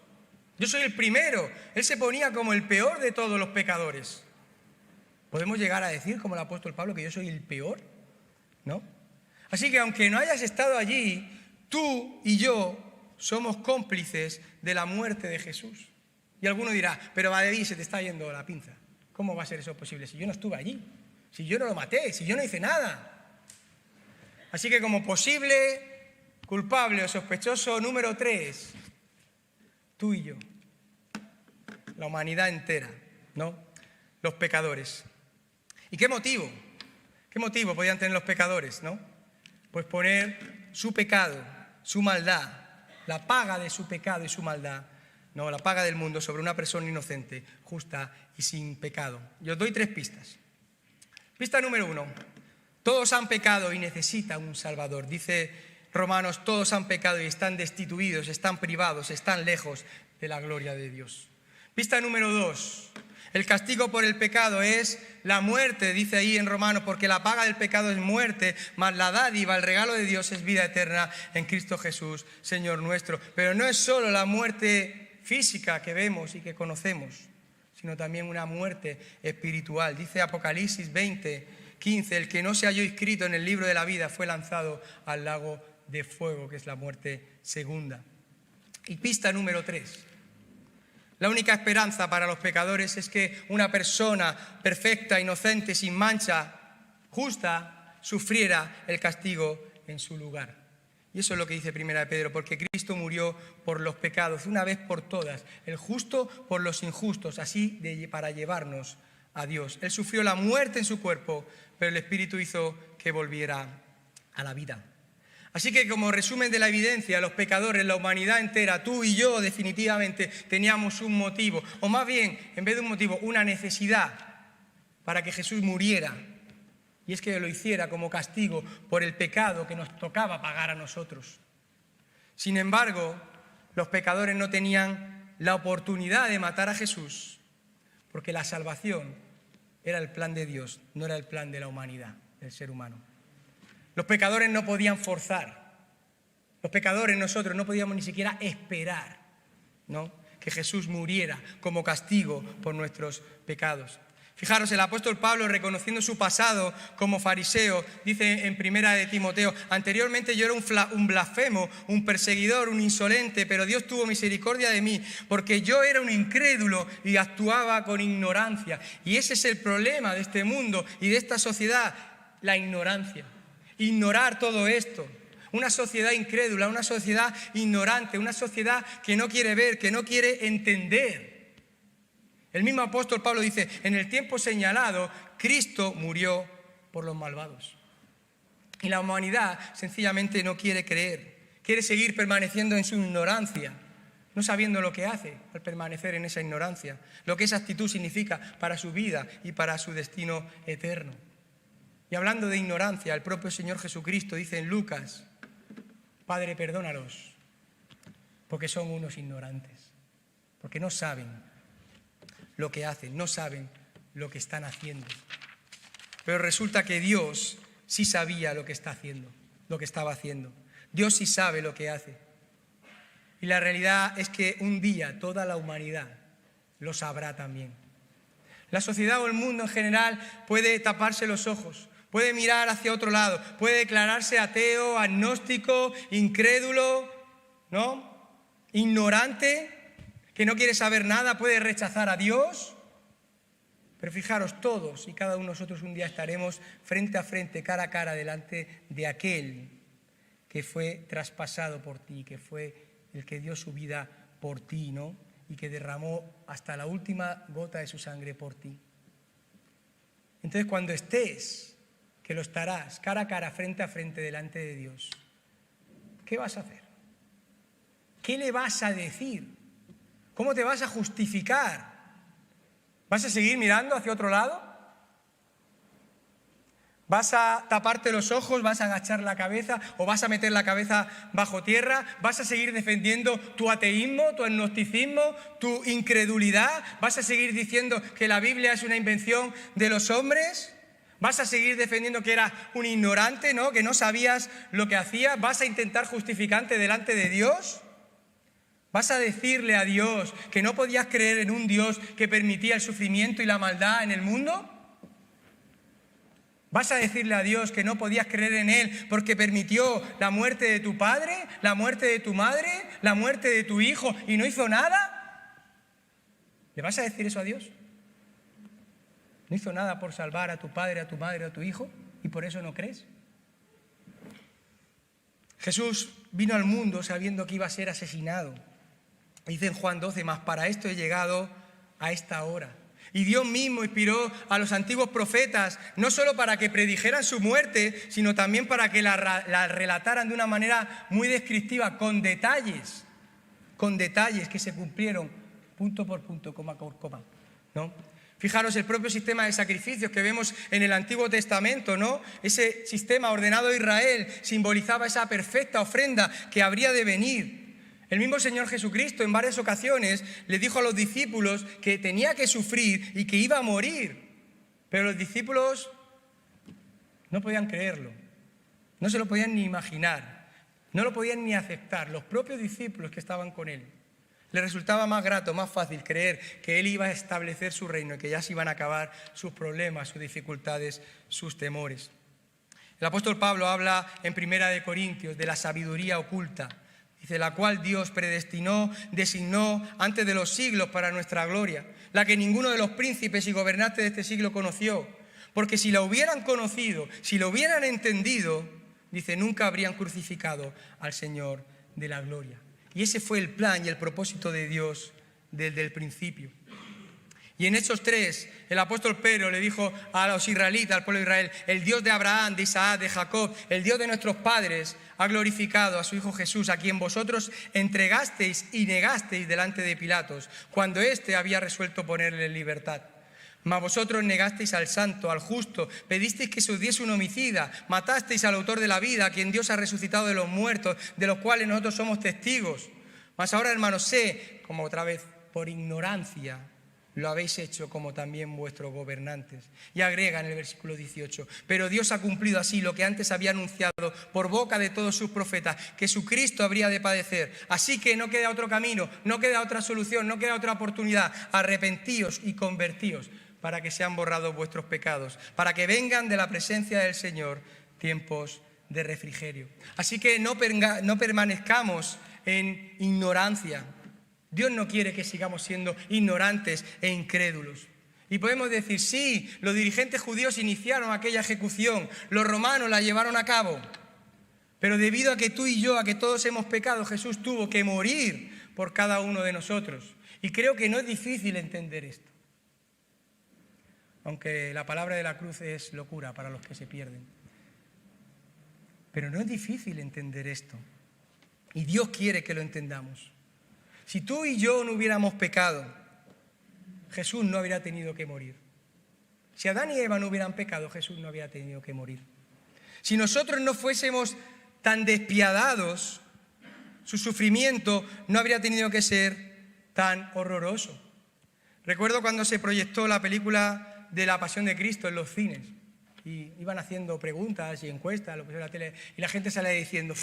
C: Yo soy el primero. Él se ponía como el peor de todos los pecadores. ¿Podemos llegar a decir, como el apóstol Pablo, que yo soy el peor? ¿No? Así que aunque no hayas estado allí, tú y yo somos cómplices de la muerte de Jesús. Y alguno dirá, pero David, se te está yendo la pinza. ¿Cómo va a ser eso posible? Si yo no estuve allí, si yo no lo maté, si yo no hice nada. Así que como posible culpable o sospechoso número 3, tú y yo, la humanidad entera, ¿no? Los pecadores. ¿Y qué motivo? ¿Qué motivo podían tener los pecadores, no? Pues poner su pecado, su maldad, la paga de su pecado y su maldad, no, la paga del mundo sobre una persona inocente, justa y sin pecado. Yo os doy 3 pistas. Pista número 1. Todos han pecado y necesitan un Salvador. Dice Romanos, todos han pecado y están destituidos, están privados, están lejos de la gloria de Dios. Pista número 2. El castigo por el pecado es la muerte, dice ahí en Romanos, porque la paga del pecado es muerte, mas la dádiva, el regalo de Dios es vida eterna en Cristo Jesús, Señor nuestro. Pero no es solo la muerte física que vemos y que conocemos, sino también una muerte espiritual. Dice Apocalipsis 20:15, el que no se halló inscrito en el libro de la vida fue lanzado al lago de fuego, que es la muerte segunda. Y pista número 3. La única esperanza para los pecadores es que una persona perfecta, inocente, sin mancha, justa, sufriera el castigo en su lugar. Y eso es lo que dice 1 de Pedro, porque Cristo murió por los pecados, una vez por todas, el justo por los injustos, así para llevarnos a Dios. Él sufrió la muerte en su cuerpo, pero el Espíritu hizo que volviera a la vida. Así que como resumen de la evidencia, los pecadores, la humanidad entera, tú y yo definitivamente teníamos un motivo, o más bien, en vez de un motivo, una necesidad para que Jesús muriera. Y es que lo hiciera como castigo por el pecado que nos tocaba pagar a nosotros. Sin embargo, los pecadores no tenían la oportunidad de matar a Jesús, porque la salvación era el plan de Dios, no era el plan de la humanidad, del ser humano. Los pecadores no podían forzar. Los pecadores, nosotros, no podíamos ni siquiera esperar, ¿no?, que Jesús muriera como castigo por nuestros pecados. Fijaros, el apóstol Pablo, reconociendo su pasado como fariseo, dice en 1 de Timoteo, anteriormente yo era un blasfemo, un perseguidor, un insolente, pero Dios tuvo misericordia de mí, porque yo era un incrédulo y actuaba con ignorancia. Y ese es el problema de este mundo y de esta sociedad, la ignorancia. Ignorar todo esto. Una sociedad incrédula, una sociedad ignorante, una sociedad que no quiere ver, que no quiere entender. El mismo apóstol Pablo dice, en el tiempo señalado, Cristo murió por los malvados. Y la humanidad sencillamente no quiere creer, quiere seguir permaneciendo en su ignorancia, no sabiendo lo que hace al permanecer en esa ignorancia, lo que esa actitud significa para su vida y para su destino eterno. Y hablando de ignorancia, el propio Señor Jesucristo dice en Lucas, Padre, perdónalos, porque son unos ignorantes, porque no saben lo que hacen, no saben lo que están haciendo. Pero resulta que Dios sí sabía lo que está haciendo, lo que estaba haciendo. Dios sí sabe lo que hace. Y la realidad es que un día toda la humanidad lo sabrá también. La sociedad o el mundo en general puede taparse los ojos, puede mirar hacia otro lado, puede declararse ateo, agnóstico, incrédulo, ¿no? Ignorante, que no quiere saber nada, puede rechazar a Dios. Pero fijaros, todos y cada uno de nosotros un día estaremos frente a frente, cara a cara, delante de aquel que fue traspasado por ti, que fue el que dio su vida por ti, ¿no? Y que derramó hasta la última gota de su sangre por ti. Entonces, cuando estés, que lo estarás, cara a cara, frente a frente, delante de Dios, ¿qué vas a hacer? ¿Qué le vas a decir? ¿Cómo te vas a justificar? ¿Vas a seguir mirando hacia otro lado? ¿Vas a taparte los ojos? ¿Vas a agachar la cabeza? ¿O vas a meter la cabeza bajo tierra? ¿Vas a seguir defendiendo tu ateísmo, tu agnosticismo, tu incredulidad? ¿Vas a seguir diciendo que la Biblia es una invención de los hombres? ¿Vas a seguir defendiendo que eras un ignorante, ¿no? Que no sabías lo que hacías? ¿Vas a intentar justificarte delante de Dios? ¿Vas a decirle a Dios que no podías creer en un Dios que permitía el sufrimiento y la maldad en el mundo? ¿Vas a decirle a Dios que no podías creer en Él porque permitió la muerte de tu padre, la muerte de tu madre, la muerte de tu hijo y no hizo nada? ¿Le vas a decir eso a Dios? ¿No hizo nada por salvar a tu padre, a tu madre, a tu hijo y por eso no crees? Jesús vino al mundo sabiendo que iba a ser asesinado. Dice en Juan 12, mas para esto he llegado a esta hora. Y Dios mismo inspiró a los antiguos profetas, no solo para que predijeran su muerte, sino también para que la relataran de una manera muy descriptiva, con detalles que se cumplieron punto por punto, coma por coma, ¿no? Fijaros, el propio sistema de sacrificios que vemos en el Antiguo Testamento, ¿no? Ese sistema ordenado a Israel simbolizaba esa perfecta ofrenda que habría de venir. El mismo Señor Jesucristo en varias ocasiones le dijo a los discípulos que tenía que sufrir y que iba a morir. Pero los discípulos no podían creerlo, no se lo podían ni imaginar, no lo podían ni aceptar. Los propios discípulos que estaban con él, les resultaba más grato, más fácil creer que él iba a establecer su reino y que ya se iban a acabar sus problemas, sus dificultades, sus temores. El apóstol Pablo habla en 1 Corintios de la sabiduría oculta. Dice, la cual Dios predestinó, designó antes de los siglos para nuestra gloria, la que ninguno de los príncipes y gobernantes de este siglo conoció. Porque si la hubieran conocido, si lo hubieran entendido, dice, nunca habrían crucificado al Señor de la gloria. Y ese fue el plan y el propósito de Dios desde el principio. Y en Hechos 3, el apóstol Pedro le dijo a los israelitas, al pueblo de Israel, el Dios de Abraham, de Isaac, de Jacob, el Dios de nuestros padres, ha glorificado a su Hijo Jesús, a quien vosotros entregasteis y negasteis delante de Pilatos, cuando éste había resuelto ponerle en libertad. Mas vosotros negasteis al santo, al justo, pedisteis que se os diese un homicida, matasteis al autor de la vida, a quien Dios ha resucitado de los muertos, de los cuales nosotros somos testigos. Mas ahora, hermanos, sé, como otra vez, por ignorancia, lo habéis hecho como también vuestros gobernantes. Y agrega en el versículo 18, pero Dios ha cumplido así lo que antes había anunciado por boca de todos sus profetas, que su Cristo habría de padecer. Así que no queda otro camino, no queda otra solución, no queda otra oportunidad. Arrepentíos y convertíos para que sean borrados vuestros pecados, para que vengan de la presencia del Señor tiempos de refrigerio. Así que no permanezcamos en ignorancia. Dios no quiere que sigamos siendo ignorantes e incrédulos. Y podemos decir, sí, los dirigentes judíos iniciaron aquella ejecución, los romanos la llevaron a cabo, pero debido a que tú y yo, a que todos hemos pecado, Jesús tuvo que morir por cada uno de nosotros. Y creo que no es difícil entender esto, aunque la palabra de la cruz es locura para los que se pierden. Pero no es difícil entender esto, y Dios quiere que lo entendamos. Si tú y yo no hubiéramos pecado, Jesús no habría tenido que morir. Si Adán y Eva no hubieran pecado, Jesús no habría tenido que morir. Si nosotros no fuésemos tan despiadados, su sufrimiento no habría tenido que ser tan horroroso. Recuerdo cuando se proyectó la película de la Pasión de Cristo en los cines y iban haciendo preguntas y encuestas, lo que sea en la tele, y la gente salía diciendo,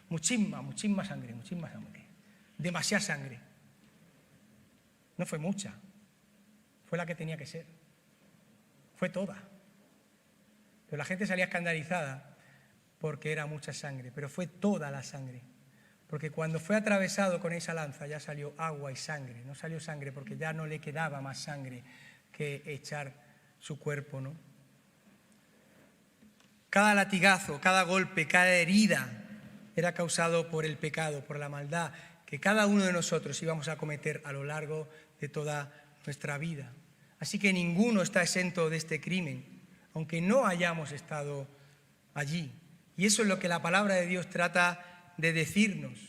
C: muchísima sangre, demasiada sangre. No fue mucha, fue la que tenía que ser. Fue toda. Pero la gente salía escandalizada porque era mucha sangre, pero fue toda la sangre. Porque cuando fue atravesado con esa lanza ya salió agua y sangre. No salió sangre porque ya no le quedaba más sangre que echar su cuerpo, ¿no? Cada latigazo, cada golpe, cada herida era causado por el pecado, por la maldad que cada uno de nosotros íbamos a cometer a lo largo de toda nuestra vida. Así que ninguno está exento de este crimen, aunque no hayamos estado allí. Y eso es lo que la palabra de Dios trata de decirnos,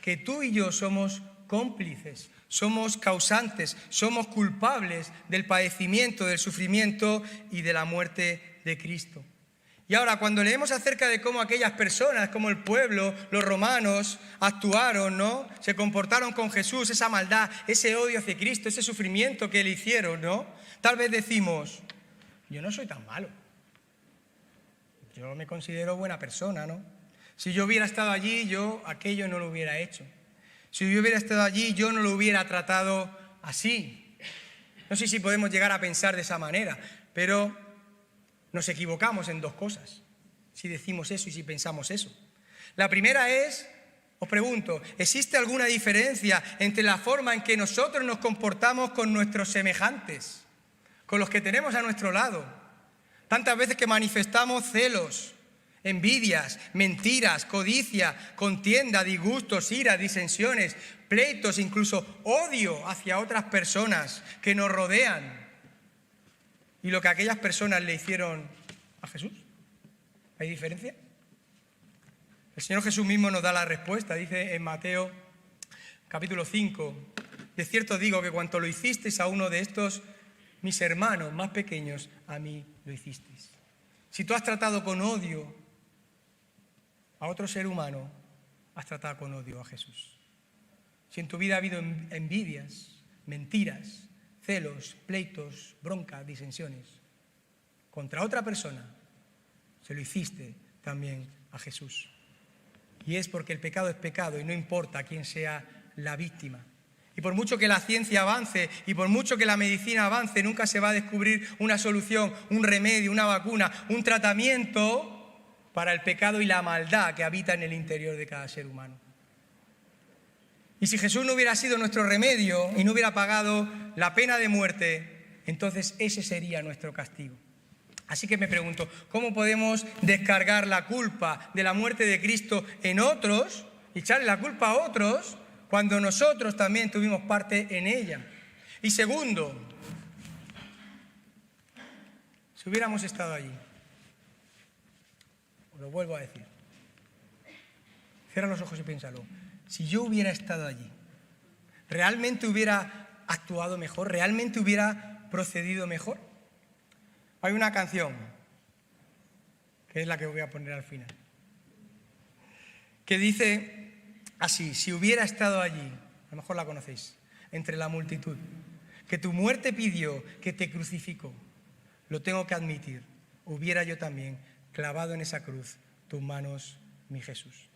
C: que tú y yo somos cómplices, somos causantes, somos culpables del padecimiento, del sufrimiento y de la muerte de Cristo. Y ahora, cuando leemos acerca de cómo aquellas personas, como el pueblo, los romanos, actuaron, ¿no? Se comportaron con Jesús, esa maldad, ese odio hacia Cristo, ese sufrimiento que le hicieron, ¿no? Tal vez decimos, yo no soy tan malo. Yo me considero buena persona, ¿no? Si yo hubiera estado allí, yo aquello no lo hubiera hecho. Si yo hubiera estado allí, yo no lo hubiera tratado así. No sé si podemos llegar a pensar de esa manera, pero nos equivocamos en dos cosas, si decimos eso y si pensamos eso. La primera es, os pregunto, ¿existe alguna diferencia entre la forma en que nosotros nos comportamos con nuestros semejantes, con los que tenemos a nuestro lado? Tantas veces que manifestamos celos, envidias, mentiras, codicia, contienda, disgustos, ira, disensiones, pleitos, incluso odio hacia otras personas que nos rodean. Y lo que aquellas personas le hicieron a Jesús. ¿Hay diferencia? El Señor Jesús mismo nos da la respuesta. Dice en Mateo capítulo 5, de cierto digo que cuanto lo hicisteis a uno de estos mis hermanos más pequeños, a mí lo hicisteis. Si tú has tratado con odio a otro ser humano, has tratado con odio a Jesús. Si en tu vida ha habido envidias, mentiras, celos, pleitos, broncas, disensiones contra otra persona, se lo hiciste también a Jesús. Y es porque el pecado es pecado y no importa quién sea la víctima. Y por mucho que la ciencia avance y por mucho que la medicina avance, nunca se va a descubrir una solución, un remedio, una vacuna, un tratamiento para el pecado y la maldad que habita en el interior de cada ser humano. Y si Jesús no hubiera sido nuestro remedio y no hubiera pagado la pena de muerte, entonces ese sería nuestro castigo. Así que me pregunto, ¿cómo podemos descargar la culpa de la muerte de Cristo en otros, y echarle la culpa a otros, cuando nosotros también tuvimos parte en ella? Y segundo, si hubiéramos estado allí, os lo vuelvo a decir, cierra los ojos y piénsalo. Si yo hubiera estado allí, ¿realmente hubiera actuado mejor? ¿Realmente hubiera procedido mejor? Hay una canción, que es la que voy a poner al final, que dice así: si hubiera estado allí, a lo mejor la conocéis, entre la multitud, que tu muerte pidió, que te crucificó, lo tengo que admitir, hubiera yo también clavado en esa cruz tus manos, mi Jesús.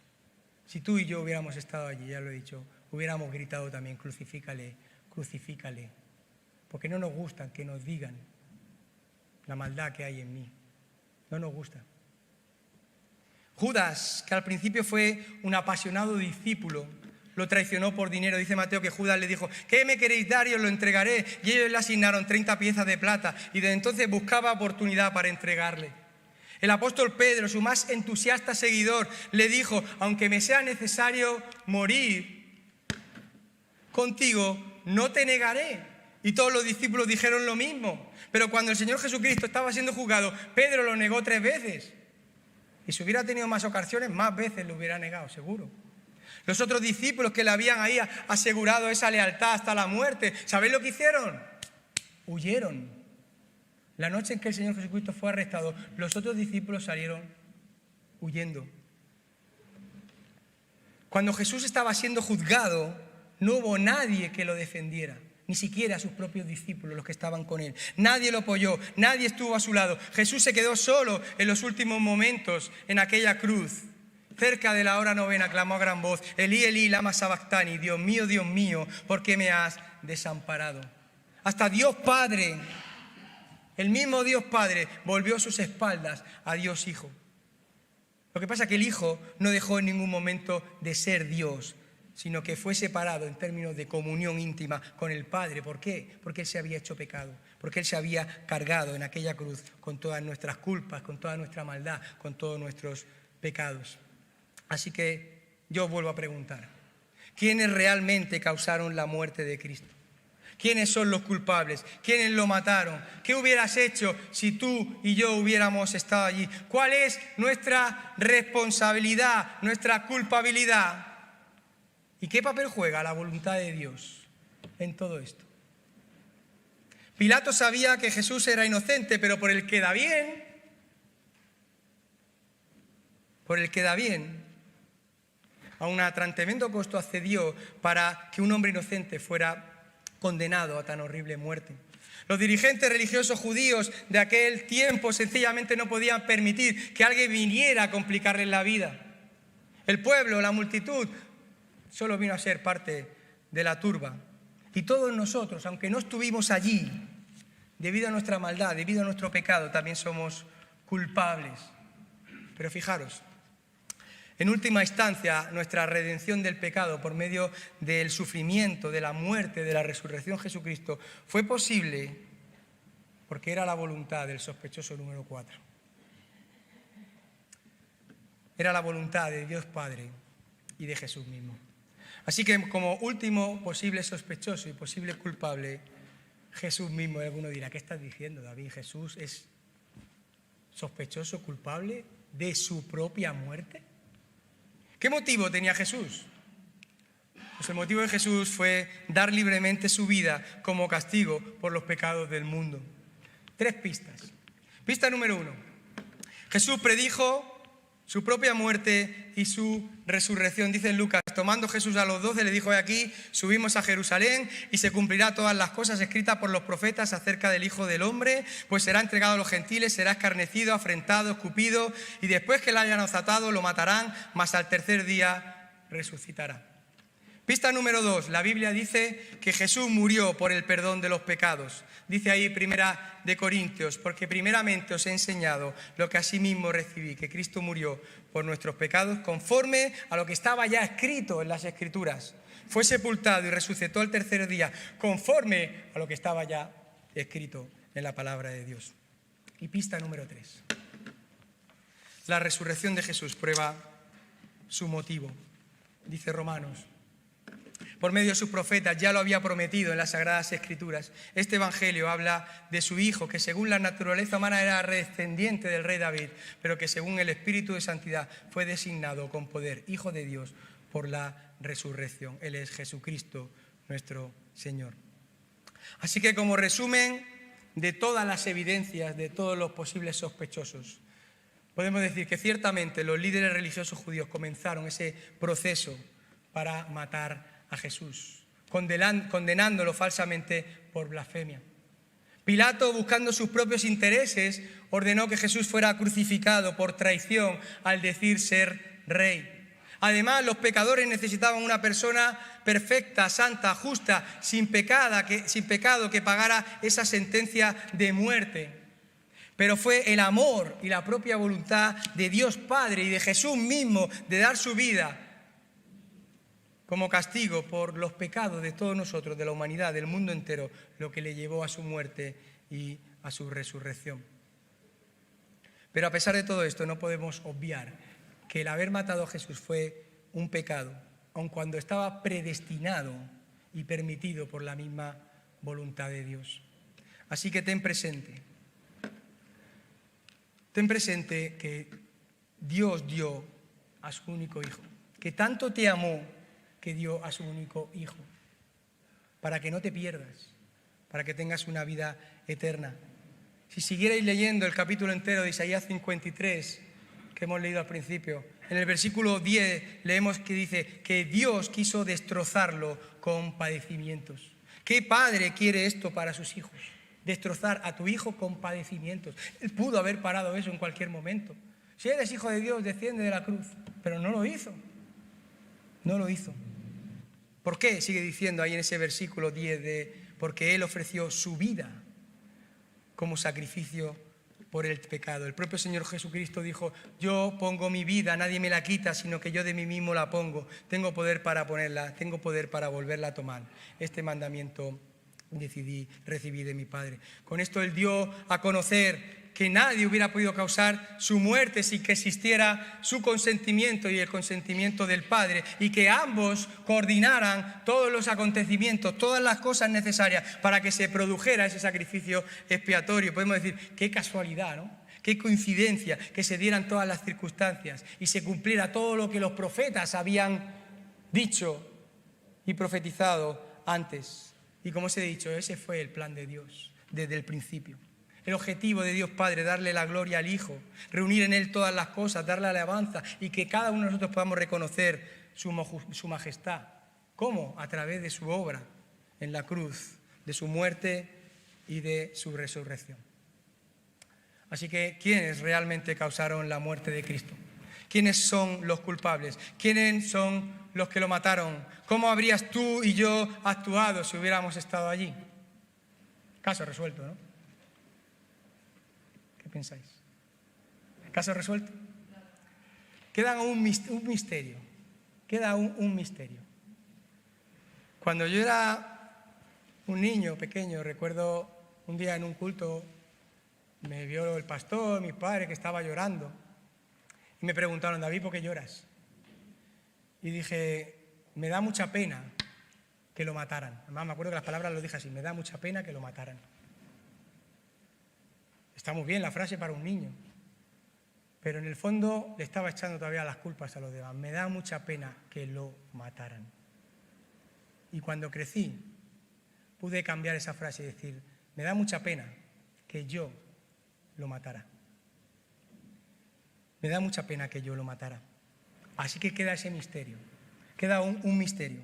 C: Si tú y yo hubiéramos estado allí, ya lo he dicho, hubiéramos gritado también, crucifícale, crucifícale, porque no nos gusta que nos digan la maldad que hay en mí, no nos gusta. Judas, que al principio fue un apasionado discípulo, lo traicionó por dinero. Dice Mateo que Judas le dijo: ¿qué me queréis dar y os lo entregaré? Y ellos le asignaron 30 piezas de plata y desde entonces buscaba oportunidad para entregarle. El apóstol Pedro, su más entusiasta seguidor, le dijo: aunque me sea necesario morir, contigo no te negaré. Y todos los discípulos dijeron lo mismo. Pero cuando el Señor Jesucristo estaba siendo juzgado, Pedro lo negó 3 veces. Y si hubiera tenido más ocasiones, más veces lo hubiera negado, seguro. Los otros discípulos que le habían ahí asegurado esa lealtad hasta la muerte, ¿sabéis lo que hicieron? Huyeron. La noche en que el Señor Jesucristo fue arrestado, los otros discípulos salieron huyendo. Cuando Jesús estaba siendo juzgado, no hubo nadie que lo defendiera, ni siquiera sus propios discípulos, los que estaban con él. Nadie lo apoyó, nadie estuvo a su lado. Jesús se quedó solo en los últimos momentos en aquella cruz. Cerca de la hora 9 clamó a gran voz: Elí, Elí, lama sabactani, Dios mío, ¿por qué me has desamparado? Hasta Dios Padre, el mismo Dios Padre, volvió sus espaldas a Dios Hijo. Lo que pasa es que el Hijo no dejó en ningún momento de ser Dios, sino que fue separado en términos de comunión íntima con el Padre. ¿Por qué? Porque Él se había hecho pecado, porque Él se había cargado en aquella cruz con todas nuestras culpas, con toda nuestra maldad, con todos nuestros pecados. Así que yo vuelvo a preguntar, ¿quiénes realmente causaron la muerte de Cristo? ¿Quiénes son los culpables? ¿Quiénes lo mataron? ¿Qué hubieras hecho si tú y yo hubiéramos estado allí? ¿Cuál es nuestra responsabilidad, nuestra culpabilidad? ¿Y qué papel juega la voluntad de Dios en todo esto? Pilato sabía que Jesús era inocente, pero por el que da bien, a un tremendo costo accedió para que un hombre inocente fuera condenado a tan horrible muerte. Los dirigentes religiosos judíos de aquel tiempo sencillamente no podían permitir que alguien viniera a complicarles la vida. El pueblo, la multitud, solo vino a ser parte de la turba. Y todos nosotros, aunque no estuvimos allí, debido a nuestra maldad, debido a nuestro pecado, también somos culpables. Pero fijaros, en última instancia, nuestra redención del pecado por medio del sufrimiento, de la muerte, de la resurrección de Jesucristo, fue posible porque era la voluntad del sospechoso número 4. Era la voluntad de Dios Padre y de Jesús mismo. Así que como último posible sospechoso y posible culpable, Jesús mismo. Y alguno dirá, ¿qué estás diciendo, David? ¿Jesús es sospechoso, culpable de su propia muerte? ¿Qué motivo tenía Jesús? Pues el motivo de Jesús fue dar libremente su vida como castigo por los pecados del mundo. 3 pistas. Pista número 1. Jesús predijo su propia muerte y su resurrección. Dice en Lucas, tomando Jesús a los 12, le dijo: he aquí, subimos a Jerusalén y se cumplirá todas las cosas escritas por los profetas acerca del Hijo del Hombre, pues será entregado a los gentiles, será escarnecido, afrentado, escupido, y después que lo hayan azotado lo matarán, mas al tercer día resucitará. Pista número 2, la Biblia dice que Jesús murió por el perdón de los pecados. Dice ahí 1 Corintios, porque primeramente os he enseñado lo que asimismo recibí, que Cristo murió por nuestros pecados conforme a lo que estaba ya escrito en las Escrituras. Fue sepultado y resucitó el tercer día conforme a lo que estaba ya escrito en la palabra de Dios. Y pista número 3. La resurrección de Jesús prueba su motivo. Dice Romanos, por medio de sus profetas ya lo había prometido en las Sagradas Escrituras. Este Evangelio habla de su Hijo, que según la naturaleza humana era descendiente del rey David, pero que según el Espíritu de Santidad fue designado con poder Hijo de Dios por la resurrección. Él es Jesucristo, nuestro Señor. Así que como resumen de todas las evidencias, de todos los posibles sospechosos, podemos decir que ciertamente los líderes religiosos judíos comenzaron ese proceso para matar a Jesús, condenándolo falsamente por blasfemia. Pilato, buscando sus propios intereses, ordenó que Jesús fuera crucificado por traición al decir ser rey. Además, los pecadores necesitaban una persona perfecta, santa, justa, sin pecado, que pagara esa sentencia de muerte. Pero fue el amor y la propia voluntad de Dios Padre y de Jesús mismo de dar su vida como castigo por los pecados de todos nosotros, de la humanidad, del mundo entero, lo que le llevó a su muerte y a su resurrección. Pero a pesar de todo esto, no podemos obviar que el haber matado a Jesús fue un pecado, aun cuando estaba predestinado y permitido por la misma voluntad de Dios. Así que ten presente que Dios dio a su único Hijo, que tanto te amó que dio a su único Hijo, para que no te pierdas, para que tengas una vida eterna. Si siguierais leyendo el capítulo entero de Isaías 53, que hemos leído al principio, en el versículo 10 leemos que dice que Dios quiso destrozarlo con padecimientos. ¿Qué padre quiere esto para sus hijos? Destrozar a tu hijo con padecimientos. Él pudo haber parado eso en cualquier momento. Si eres hijo de Dios, desciende de la cruz, pero no lo hizo. No lo hizo. ¿Por qué? Sigue diciendo ahí en ese versículo 10 de porque Él ofreció su vida como sacrificio por el pecado. El propio Señor Jesucristo dijo: yo pongo mi vida, nadie me la quita, sino que yo de mí mismo la pongo. Tengo poder para ponerla, tengo poder para volverla a tomar. Este mandamiento recibí de mi Padre. Con esto Él dio a conocer que nadie hubiera podido causar su muerte sin que existiera su consentimiento y el consentimiento del Padre, y que ambos coordinaran todos los acontecimientos, todas las cosas necesarias para que se produjera ese sacrificio expiatorio. Podemos decir, qué casualidad, ¿no? Qué coincidencia que se dieran todas las circunstancias y se cumpliera todo lo que los profetas habían dicho y profetizado antes. Y como os he dicho, ese fue el plan de Dios desde el principio. El objetivo de Dios Padre, darle la gloria al Hijo, reunir en Él todas las cosas, darle alabanza y que cada uno de nosotros podamos reconocer su majestad. ¿Cómo? A través de su obra en la cruz, de su muerte y de su resurrección. Así que, ¿quiénes realmente causaron la muerte de Cristo? ¿Quiénes son los culpables? ¿Quiénes son los que lo mataron? ¿Cómo habrías tú y yo actuado si hubiéramos estado allí? Caso resuelto, ¿no? ¿Qué pensáis? ¿Caso resuelto? Queda un misterio. Queda un misterio. Cuando yo era un niño pequeño, recuerdo un día en un culto, me vio el pastor, mi padre, que estaba llorando. Y me preguntaron: David, ¿por qué lloras? Y dije: me da mucha pena que lo mataran. Además, me acuerdo que las palabras lo dije así: me da mucha pena que lo mataran. Está muy bien la frase para un niño, pero en el fondo le estaba echando todavía las culpas a los demás. Me da mucha pena que lo mataran. Y cuando crecí, pude cambiar esa frase y decir: me da mucha pena que yo lo matara. Me da mucha pena que yo lo matara. Así que queda ese misterio, queda un misterio.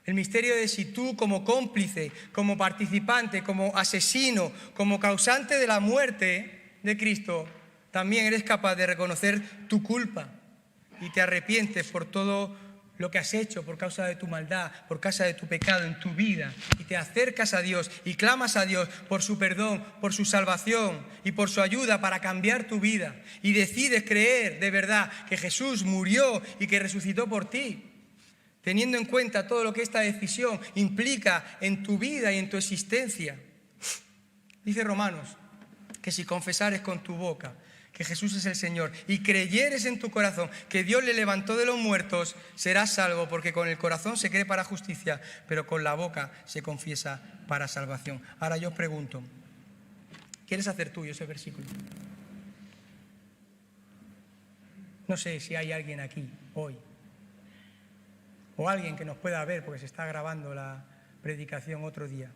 C: El misterio de si tú, como cómplice, como participante, como asesino, como causante de la muerte de Cristo, también eres capaz de reconocer tu culpa y te arrepientes por todo lo que has hecho por causa de tu maldad, por causa de tu pecado en tu vida, y te acercas a Dios y clamas a Dios por su perdón, por su salvación y por su ayuda para cambiar tu vida, y decides creer de verdad que Jesús murió y que resucitó por ti, teniendo en cuenta todo lo que esta decisión implica en tu vida y en tu existencia. Dice Romanos que si confesares con tu boca que Jesús es el Señor y creyeres en tu corazón que Dios le levantó de los muertos, serás salvo, porque con el corazón se cree para justicia, pero con la boca se confiesa para salvación. Ahora yo os pregunto, ¿quieres hacer tuyo ese versículo? No sé si hay alguien aquí hoy, o alguien que nos pueda ver, porque se está grabando la predicación otro día,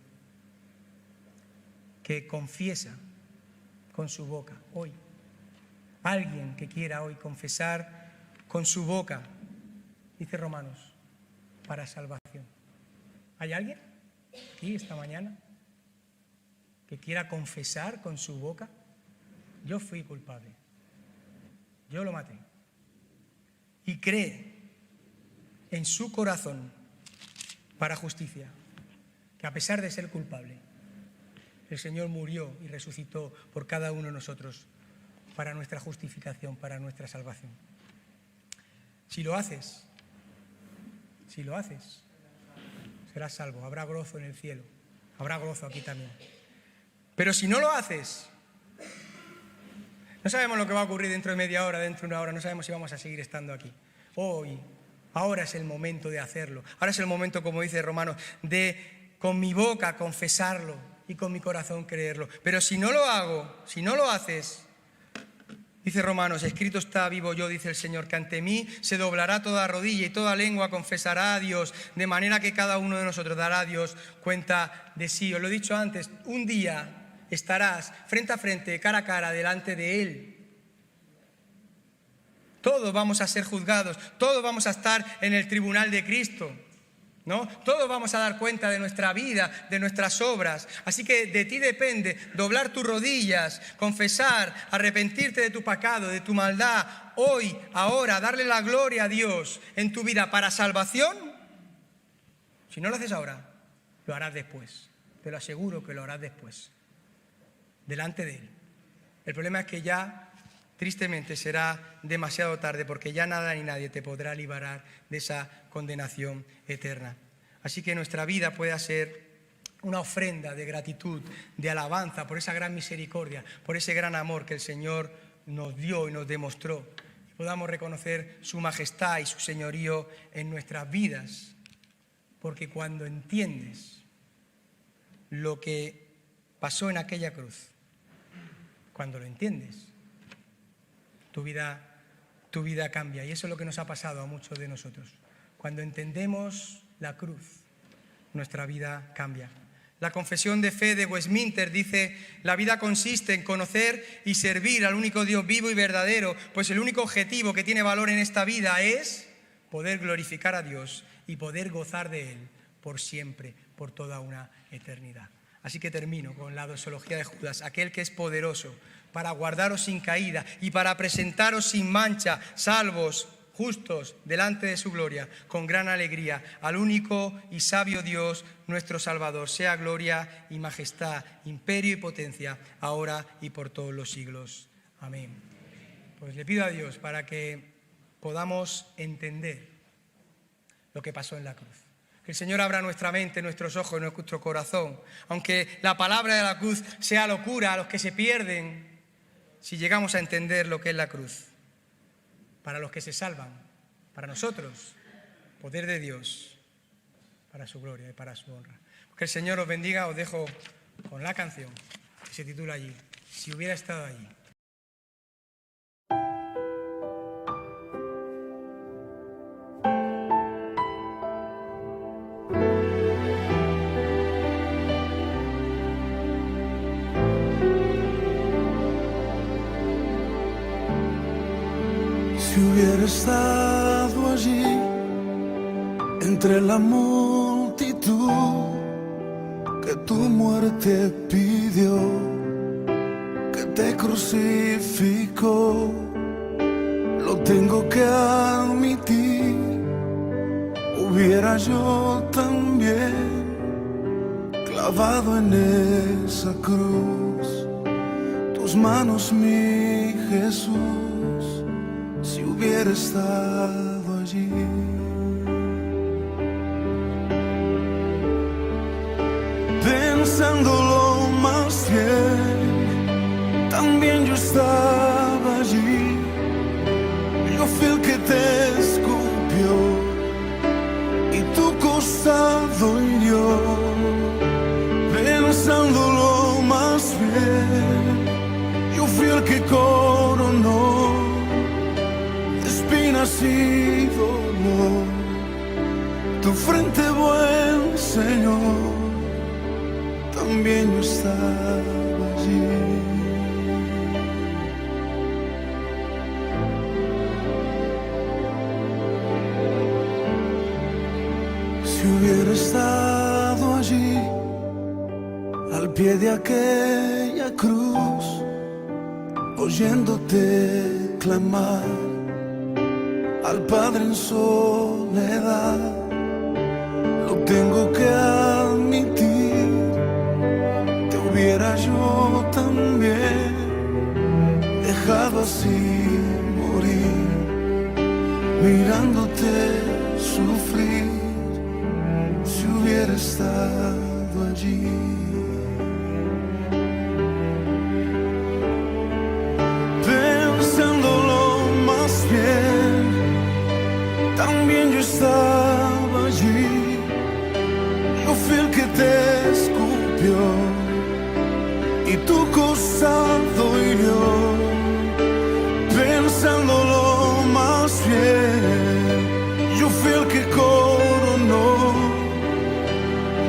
C: que confiesa con su boca hoy. Alguien que quiera hoy confesar con su boca, dice Romanos, para salvación. ¿Hay alguien aquí esta mañana que quiera confesar con su boca? Yo fui culpable, yo lo maté. Y cree en su corazón para justicia, que a pesar de ser culpable, el Señor murió y resucitó por cada uno de nosotros para nuestra justificación, para nuestra salvación. Si lo haces, serás salvo, habrá gozo en el cielo, habrá gozo aquí también. Pero si no lo haces, no sabemos lo que va a ocurrir dentro de media hora, dentro de una hora, no sabemos si vamos a seguir estando aquí. Ahora es el momento de hacerlo. Ahora es el momento, como dice Romanos, de con mi boca confesarlo y con mi corazón creerlo. Pero si no lo hago, si no lo haces, dice Romanos, escrito está, vivo yo, dice el Señor, que ante mí se doblará toda rodilla y toda lengua confesará a Dios, de manera que cada uno de nosotros dará a Dios cuenta de sí. Os lo he dicho antes, un día estarás frente a frente, cara a cara, delante de Él. Todos vamos a ser juzgados, todos vamos a estar en el tribunal de Cristo, ¿no? Todos vamos a dar cuenta de nuestra vida, de nuestras obras. Así que de ti depende doblar tus rodillas, confesar, arrepentirte de tu pecado, de tu maldad, hoy, ahora, darle la gloria a Dios en tu vida para salvación. Si no lo haces ahora, lo harás después. te lo aseguro que lo harás después, delante de Él. El problema es que ya, tristemente, será demasiado tarde, porque ya nada ni nadie te podrá liberar de esa condenación eterna. Así que nuestra vida pueda ser una ofrenda de gratitud, de alabanza por esa gran misericordia, por ese gran amor que el Señor nos dio y nos demostró. Y podamos reconocer su majestad y su señorío en nuestras vidas. Porque cuando entiendes lo que pasó en aquella cruz, cuando lo entiendes, tu vida cambia. Y eso es lo que nos ha pasado a muchos de nosotros. Cuando entendemos la cruz, nuestra vida cambia. La Confesión de Fe de Westminster dice: la vida consiste en conocer y servir al único Dios vivo y verdadero, pues el único objetivo que tiene valor en esta vida es poder glorificar a Dios y poder gozar de Él por siempre, por toda una eternidad. Así que termino con la doxología de Judas: aquel que es poderoso para guardaros sin caída y para presentaros sin mancha, salvos, justos, delante de su gloria, con gran alegría, al único y sabio Dios, nuestro Salvador, sea gloria y majestad, imperio y potencia, ahora y por todos los siglos. Amén. Pues le pido a Dios para que podamos entender lo que pasó en la cruz. Que el Señor abra nuestra mente, nuestros ojos y nuestro corazón. Aunque la palabra de la cruz sea locura a los que se pierden, si llegamos a entender lo que es la cruz. Para los que se salvan, para nosotros, poder de Dios, para su gloria y para su honra. Que el Señor os bendiga. Os dejo con la canción que se titula allí: si hubiera estado allí.
D: Si hubiera estado allí, entre la multitud que tu muerte pidió, que te crucificó, lo tengo que admitir, hubiera yo también clavado en esa cruz, tus manos, mi Jesús. Si hubiera estado allí, pensándolo más bien, también yo estaba allí. Yo fui el que te escupió y tu costado hirió. Pensándolo más bien, yo fui el que coronó espinas y dolor tu frente, buen Señor, también yo estaba allí. Si hubiera estado allí, al pie de aquella cruz, oyéndote clamar al Padre en soledad, lo tengo que admitir, te hubiera yo también dejado así morir, mirándote sufrir, si hubiera estado allí. Pensándolo más bien, también yo estaba allí. Yo fui el que te escupió y tu costado hirió. Pensándolo más bien, yo fui el que coronó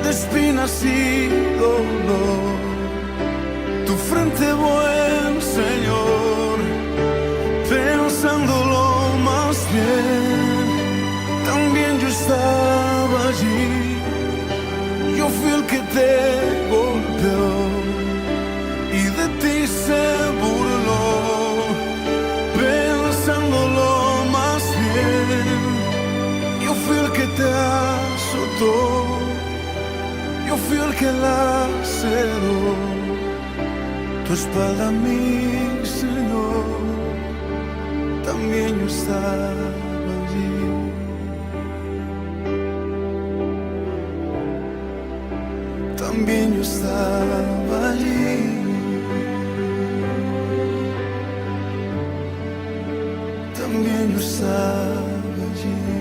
D: de espinas y dolor tu frente, buen Señor. Pensándolo más bien, también yo estaba allí. Yo fui el que te golpeó y de ti se burló. Pensándolo más bien, yo fui el que te azotó. Yo fui el que laceró tu espalda, mi Señor. También yo estaba allí. También yo estaba allí. También yo estaba allí.